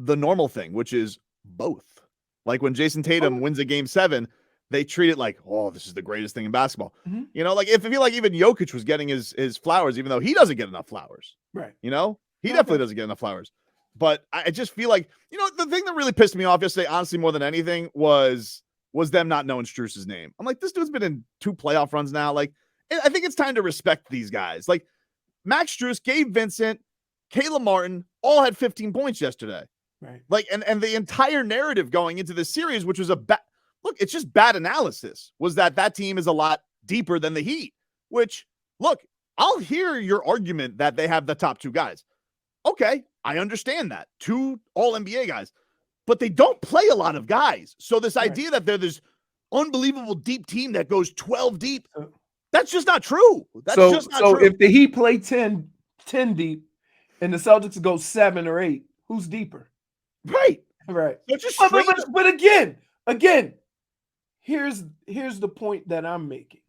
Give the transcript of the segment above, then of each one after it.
the normal thing, which is both. Like when Jason Tatum wins a game 7, they treat it like, oh, this is the greatest thing in basketball. Mm-hmm. You know, like if I feel like even Jokic was getting his flowers, even though he doesn't get enough flowers. Right. You know, he definitely doesn't get enough flowers. But I just feel like, you know, the thing that really pissed me off yesterday, honestly, more than anything, was them not knowing Strus's name. I'm like, this dude's been in 2 playoff runs now. Like, I think it's time to respect these guys. Like Max Strus, Gabe Vincent, Caleb Martin all had 15 points yesterday. Right. Like, and the entire narrative going into this series, which was look, it's just bad analysis, was that team is a lot deeper than the Heat, which, look, I'll hear your argument that they have the top 2 guys. Okay, I understand that. 2 all-NBA guys. But they don't play a lot of guys. So this idea that they're this unbelievable deep team that goes 12 deep, that's just not true. That's just not true. So if the Heat play 10 deep and the Celtics go 7 or 8, who's deeper? Right. Right. Just but again, here's the point that I'm making.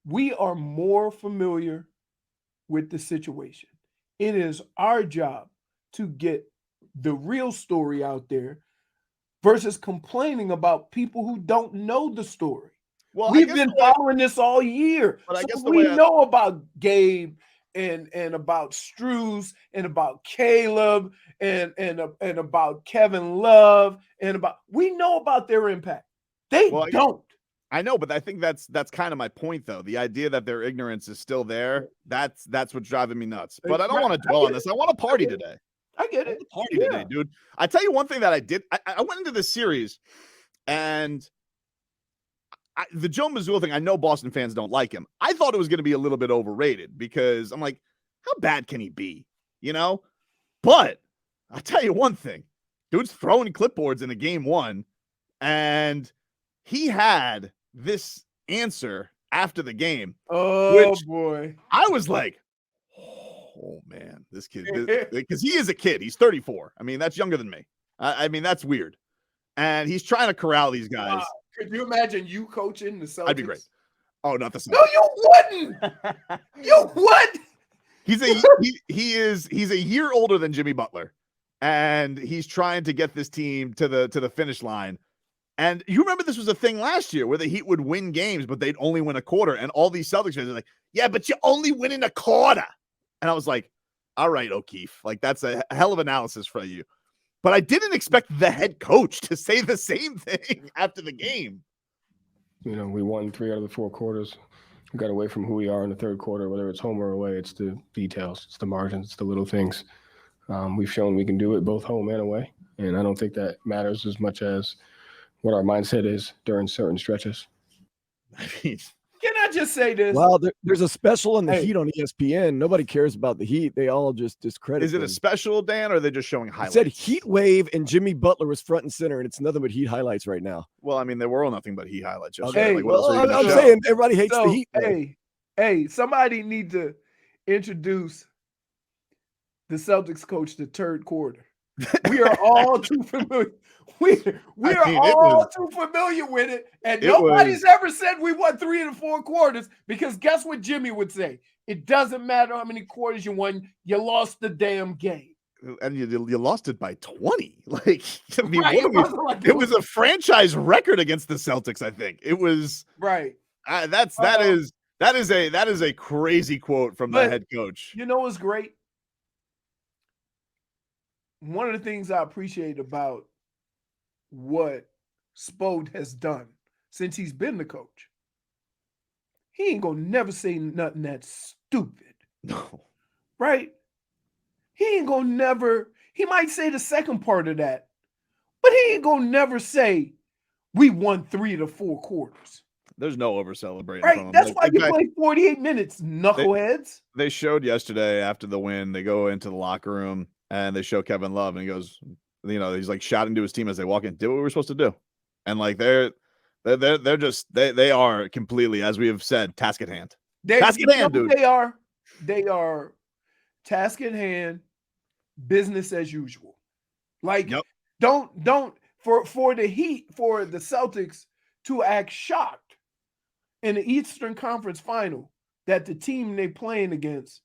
We are more familiar with the situation. It is our job to get the real story out there versus complaining about people who don't know the story. Well, we've been following this all year. But I guess we know about Gabe and about Strus and about Caleb and about Kevin Love we know about their impact. They don't. I know, but I think that's kind of my point, though. The idea that their ignorance is still there, that's what's driving me nuts. But I don't want to dwell on this. I want to party today. I get it. Party today, dude. I tell you one thing that I did. I went into this series, and the Joe Mazzulla thing, I know Boston fans don't like him. I thought it was going to be a little bit overrated because I'm like, how bad can he be? You know? But I'll tell you one thing. Dude's throwing clipboards in a game 1, and he had this answer after the game. Oh, boy. I was like, oh, man, this kid, because he is a kid. He's 34. I mean, that's younger than me. I mean, that's weird. And he's trying to corral these guys. Wow. Could you imagine you coaching the Celtics? I'd be great. Oh, not the Celtics. No, you wouldn't. You would. He's a year older than Jimmy Butler, and he's trying to get this team to the finish line. And you remember this was a thing last year where the Heat would win games, but they'd only win a quarter. And all these Celtics fans are like, yeah, but you only win in a quarter. And I was like, all right, O'Keefe, like that's a hell of analysis for you. But I didn't expect the head coach to say the same thing after the game. You know, we won 3 out of the 4 quarters. We got away from who we are in the third quarter, whether it's home or away. It's the details, it's the margins, it's the little things. We've shown we can do it both home and away. And I don't think that matters as much as what our mindset is during certain stretches. I mean, can I just say this? Well, there's a special on the Heat on ESPN. Nobody cares about the Heat. They all just discredit Is it them. a special, Dan, or are they just showing highlights? It said Heat Wave and Jimmy Butler was front and center, and it's nothing but Heat highlights right now. Well, I mean, there were all nothing but Heat highlights. Okay, like, I'm saying everybody hates the Heat. Hey, somebody need to introduce the Celtics coach the third quarter. We are all too familiar. We are all too familiar with it, and nobody's ever said we won 3 of the 4 quarters because guess what Jimmy would say? It doesn't matter how many quarters you won, you lost the damn game. And you lost it by 20. Like, I mean, right. it was a franchise record against the Celtics. I think it was right. That is a crazy quote from the head coach. You know what's great? One of the things I appreciate about what Spode has done since he's been the coach, he ain't gonna never say nothing that's stupid. No. Right? He ain't gonna never, he might say the second part of that, but he ain't gonna never say we won 3 of the 4 quarters. There's no over celebrating. Right. That's why you play 48 minutes, knuckleheads. They showed yesterday after the win, they go into the locker room and they show Kevin Love and he goes, you know, he's like shouting to his team as they walk in, did what we were supposed to do. And like they are completely, as we have said, task at hand. Task at hand, dude. They are task at hand, business as usual. Like, don't for the Heat, for the Celtics to act shocked in the Eastern Conference Final that the team they playing against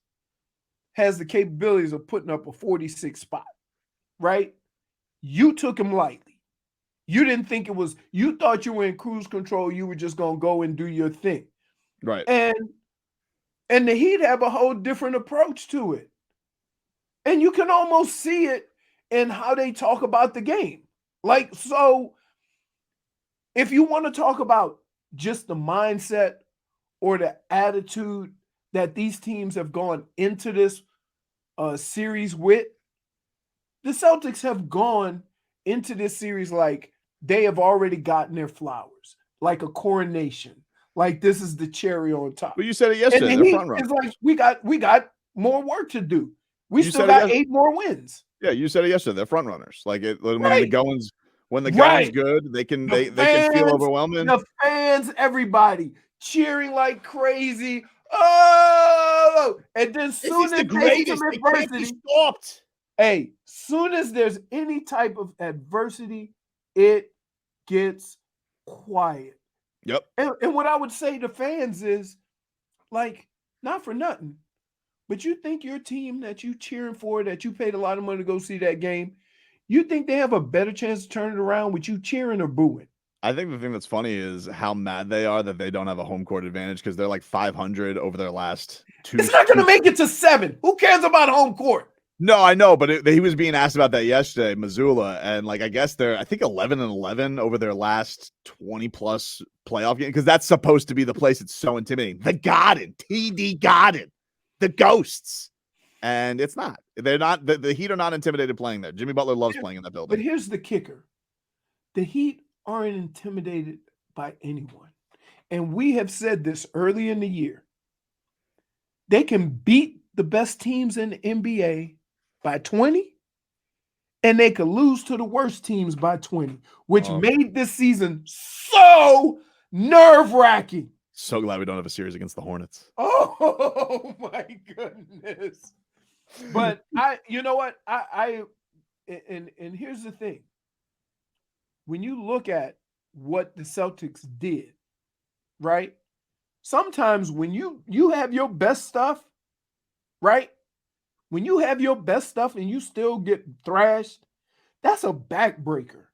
has the capabilities of putting up a 46 spot, right? you took him lightly. You didn't think it was, you thought you were in cruise control. You were just going to go and do your thing. Right. And the Heat have a whole different approach to it. And you can almost see it in how they talk about the game. Like, so if you want to talk about just the mindset or the attitude that these teams have gone into this series with, the Celtics have gone into this series like they have already gotten their flowers, like a coronation, like this is the cherry on top. But you said it yesterday. And the They're Heat front runners. is like we got more work to do. We You still said it got 8 more wins. Yeah, you said it yesterday. They're front runners. Like when the Right. going's Right. good, they can The can feel fans- overwhelming. The fans, everybody cheering like crazy. Oh, and then soon as there's some adversity, stopped. hey, soon as there's any type of adversity, it gets quiet. Yep. And what I would say to fans is, like, not for nothing, but you think your team that you cheering for, that you paid a lot of money to go see that game, you think they have a better chance to turn it around with you cheering or booing? I think the thing that's funny is how mad they are that they don't have a home court advantage because they're like 500 over their last 2. It's not going to make it to 7. Who cares about home court? No, I know, but he was being asked about that yesterday, Mazzulla, and like I guess they're 11-11 over their last 20 plus playoff game because that's supposed to be the place that's so intimidating. The Garden, TD Garden, the Ghosts, and it's not. They're not. The Heat are not intimidated playing there. Jimmy Butler loves playing in that building. But here's the kicker: the Heat aren't intimidated by anyone, and we have said this early in the year. They can beat the best teams in the NBA by 20, and they could lose to the worst teams by 20, which made this season so nerve-wracking. So glad we don't have a series against the Hornets. Oh my goodness. But you know what? And here's the thing. When you look at what the Celtics did, right? Sometimes when you have your best stuff, right? When you have your best stuff and you still get thrashed, that's a backbreaker,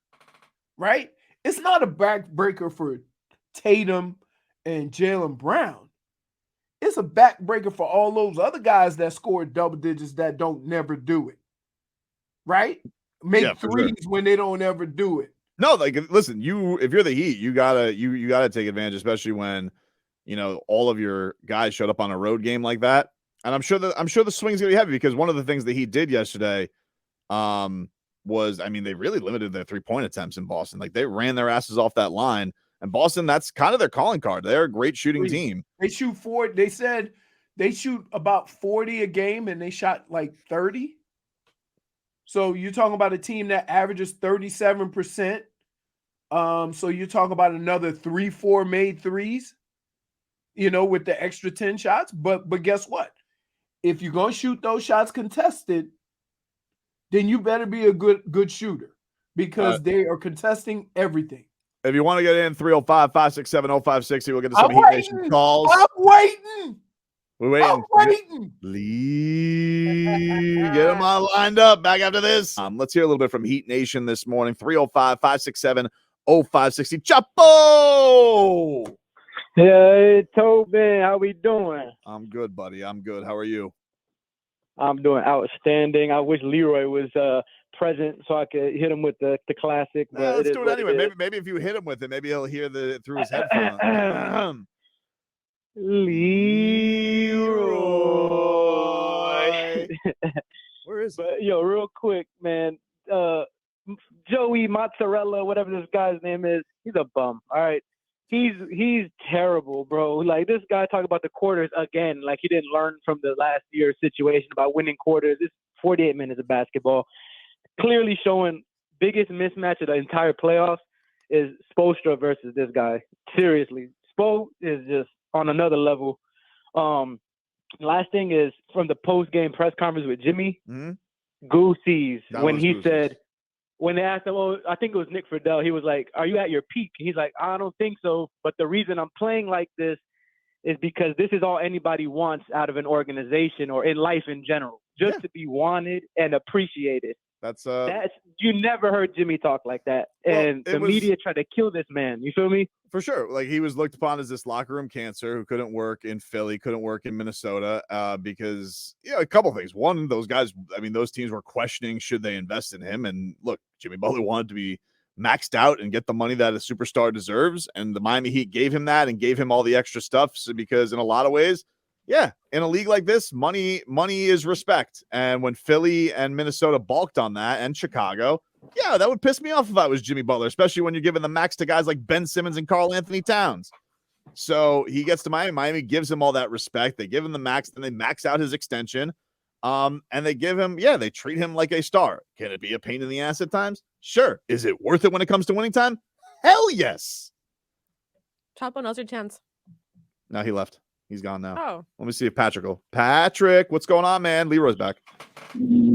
right? It's not a backbreaker for Tatum and Jaylen Brown. It's a backbreaker for all those other guys that scored double digits that don't never do it, right? Make threes when they don't ever do it. No, like listen, if you're the Heat, you gotta take advantage, especially when all of your guys showed up on a road game like that. And I'm sure the swing's gonna be heavy because one of the things that he did yesterday was, they really limited their 3-point attempts in Boston. Like they ran their asses off that line. And Boston, that's kind of their calling card. They're a great shooting team. They shoot 40. They said they shoot about 40 a game, and they shot like 30. So you're talking about a team that averages 37%. So you're talking about another 3-4 made threes, with the extra 10 shots. But guess what? If you're going to shoot those shots contested, then you better be a good shooter because they are contesting everything. If you want to get in, 305-567-0560. We'll get to some Heat Nation calls. I'm waiting. We're waiting. I'm waiting. Get them all lined up. Back after this. Let's hear a little bit from Heat Nation this morning. 305-567-0560. Chapo! Hey, Tobin, how we doing? I'm good, buddy. I'm good. How are you? I'm doing outstanding. I wish Leroy was present so I could hit him with the classic. But let's do it anyway. Maybe if you hit him with it, maybe he'll hear through his headphones. Leroy. Where is it? But real quick, man. Joey Mozzarella, whatever this guy's name is, he's a bum. All right. He's terrible, bro. Like this guy talking about the quarters again, like he didn't learn from the last year's situation about winning quarters. It's 48 minutes of basketball. Clearly showing biggest mismatch of the entire playoffs is Spoelstra versus this guy. Seriously. Spo is just on another level. Last thing is from the post-game press conference with Jimmy, Goosey's when he said, when they asked him, I think it was Nick Friedel, he was like, are you at your peak? He's like, I don't think so. But the reason I'm playing like this is because this is all anybody wants out of an organization or in life in general, just to be wanted and appreciated. That's you never heard Jimmy talk like that, and the media tried to kill this man. You feel me? For sure. Like, he was looked upon as this locker room cancer who couldn't work in Philly, couldn't work in Minnesota, because a couple things. One, those guys, I mean, those teams were questioning should they invest in him. And look, Jimmy Butler wanted to be maxed out and get the money that a superstar deserves, and the Miami Heat gave him that and gave him all the extra stuff. So, because in a lot of ways, in a league like this, money is respect. And when Philly and Minnesota balked on that, and Chicago, that would piss me off if I was Jimmy Butler, especially when you're giving the max to guys like Ben Simmons and Karl Anthony Towns. So he gets to Miami. Miami gives him all that respect. They give him the max, then they max out his extension. And they give him, they treat him like a star. Can it be a pain in the ass at times? Sure. Is it worth it when it comes to winning time? Hell yes. Chapo, now's your chance. No, he left. He's gone now. Oh. Let me see if Patrick will. Patrick, what's going on, man? Leroy's back. Goosies.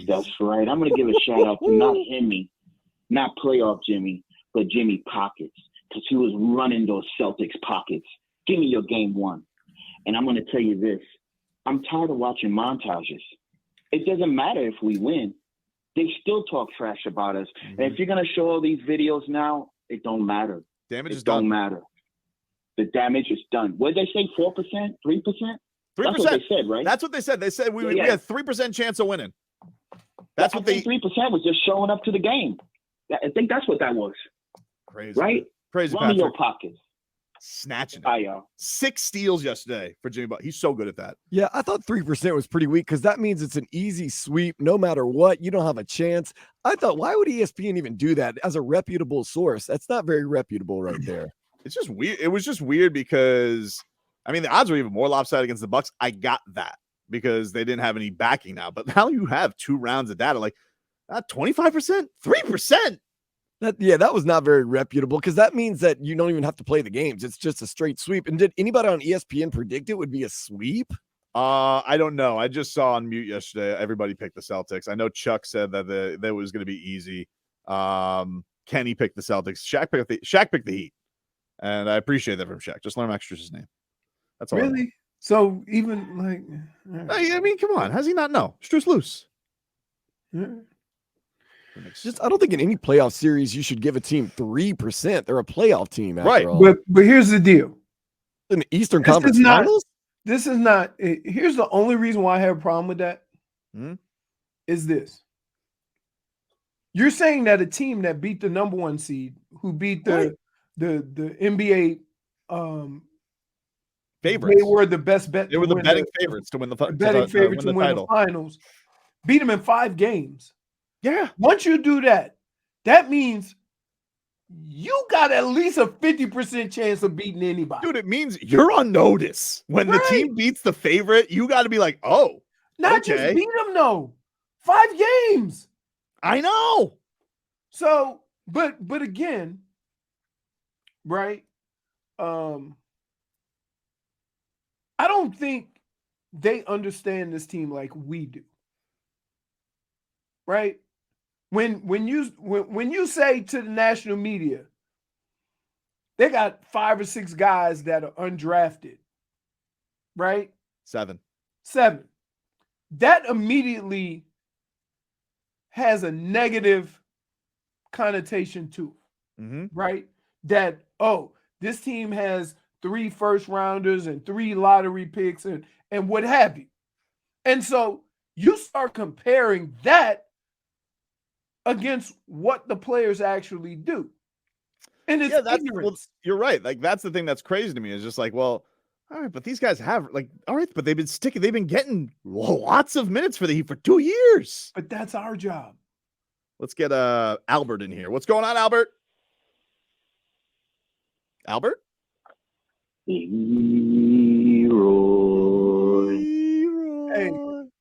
That's right. I'm going to give a shout out to not Jimmy, not playoff Jimmy, but Jimmy Pockets, because he was running those Celtics pockets. Give me your game one. And I'm going to tell you this. I'm tired of watching montages. It doesn't matter if we win. They still talk trash about us. Mm-hmm. And if you're going to show all these videos now, it don't matter. Damage is done. Don't matter. The damage is done. What did they say? 4%? 3%? 3%. That's what they said, right? That's what they said. They said we had 3% chance of winning. That's what they. 3% was just showing up to the game. I think that's what that was. Crazy, right? Crazy. Run your pockets. Snatching it. 6 steals yesterday for Jimmy Butler. He's so good at that. Yeah, I thought 3% was pretty weak because that means it's an easy sweep. No matter what, you don't have a chance. I thought, why would ESPN even do that as a reputable source? That's not very reputable right there. It's just weird. It was just weird because, I mean, the odds were even more lopsided against the Bucks. I got that because they didn't have any backing now. But now you have 2 rounds of data, like 25%, 3%. That was not very reputable because that means that you don't even have to play the games. It's just a straight sweep. And did anybody on ESPN predict it would be a sweep? I don't know. I just saw on mute yesterday. Everybody picked the Celtics. I know Chuck said that that was going to be easy. Kenny picked the Celtics. Shaq picked the Heat. And I appreciate that from Shaq. Just learn Extra's name. That's all. Really? So even like, I mean, come on. How's he not know? Stru's loose. Yeah. I don't think in any playoff series you should give a team 3%. They're a playoff team, after all. But here's the deal. In the Eastern Conference Finals, this is not. Here's the only reason why I have a problem with that. Is this? You're saying that a team that beat the number 1 seed, who beat the NBA favorites, they were the best bet. They were the betting favorites to win the the finals. Beat them in 5 games. Yeah. Once you do that, that means you got at least a 50% chance of beating anybody. Dude, it means you're on notice. When the team beats the favorite, you got to be like, oh, not just beat them, though. 5 games. I know. So, but again, right? I don't think they understand this team like we do. Right? When you say to the national media, they got 5 or 6 guys that are undrafted, right? 7. That immediately has a negative connotation to it, right? That, this team has 3 first rounders and 3 lottery picks and what have you. And so you start comparing that against what the players actually do. And it's ignorance. You're right. Like, that's the thing that's crazy to me. Is just like, well, all right, but these guys have but they've been getting lots of minutes for the Heat for 2 years. But that's our job. Let's get Albert in here. What's going on, Albert? Albert? Hey,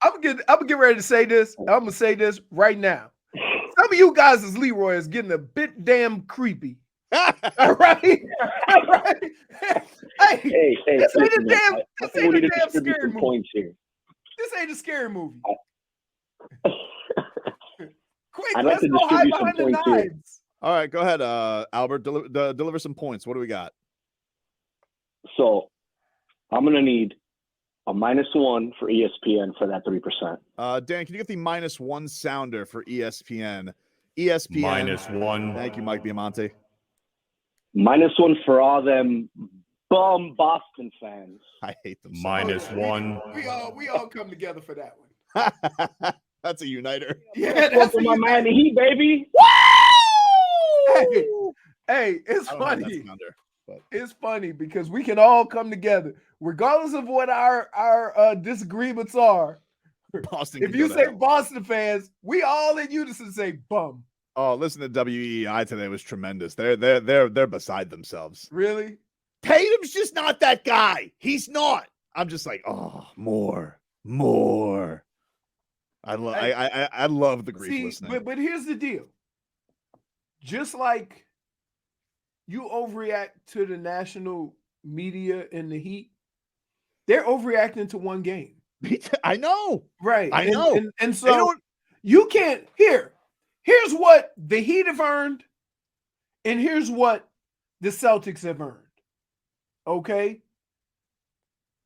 I'm gonna get ready to say this. I'm gonna say this right now. Some of you guys as Leroy is getting a bit damn creepy. All right? All right? Hey, this ain't a damn scary movie. Points here. This ain't a scary movie. Quick, I'd like let's to go hide distribute some behind the points here. knives. All right, go ahead, Albert. Deliver some points. What do we got? So I'm going to need A -1 for ESPN for that 3%. Dan, can you get the -1 sounder for ESPN? ESPN -1. Thank you, Mike Diamante. -1 for all them bum Boston fans. I hate them. -1. We all come together for that one. That's a uniter. Yeah, That's for my Miami Heat, baby. Hey, it's I don't have that funny. sounder, but It's funny because we can all come together, regardless of what our disagreements are. Boston. If can you go to say hell. Boston fans, we all in unison say bum. Oh, listen to WEI today was tremendous. They're beside themselves. Really? Tatum's just not that guy. He's not. I'm just like, oh, more. I love the grief See, listening. but here's the deal. Just like you overreact to the national media and the Heat, they're overreacting to one game. I know. Right. I know. And They so don't- you can't here's what the Heat have earned, and here's what the Celtics have earned. Okay?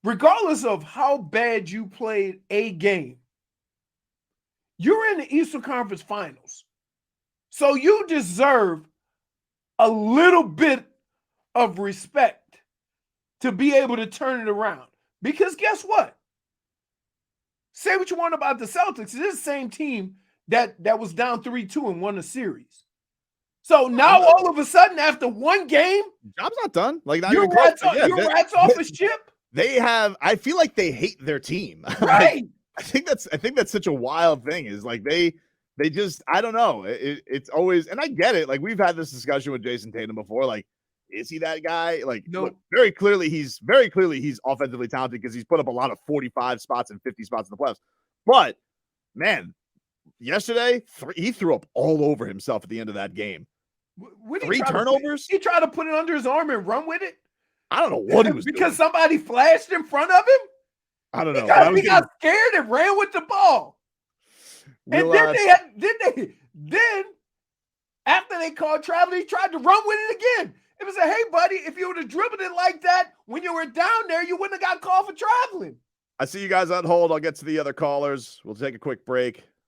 Regardless of how bad you played a game, you're in the Eastern Conference Finals. So you deserve a little bit of respect to be able to turn it around. Because guess what? Say what you want about the Celtics. It's the same team that was down 3-2 and won the series. So now all of a sudden, after one game, job's not done. Like not your even close, rats but yeah, rats off a ship. They have. I feel like they hate their team. Right. I think that's such a wild thing. Is like they just, I don't know. It's always, and I get it. Like we've had this discussion with Jason Tatum before. Like, is he that guy? Like, No. look, very clearly he's offensively talented because he's put up a lot of 45 spots and 50 spots in the playoffs. But man, yesterday he threw up all over himself at the end of that game. What did 3 he try to turnovers. He tried to put it under his arm and run with it I don't know what he was because doing. somebody flashed in front of him. I don't know. He got scared and ran with the ball. And then after they called travel, he tried to run with it again. It was like, hey, buddy, if you would have dribbled it like that when you were down there, you wouldn't have got called for traveling. I see you guys on hold. I'll get to the other callers. We'll take a quick break.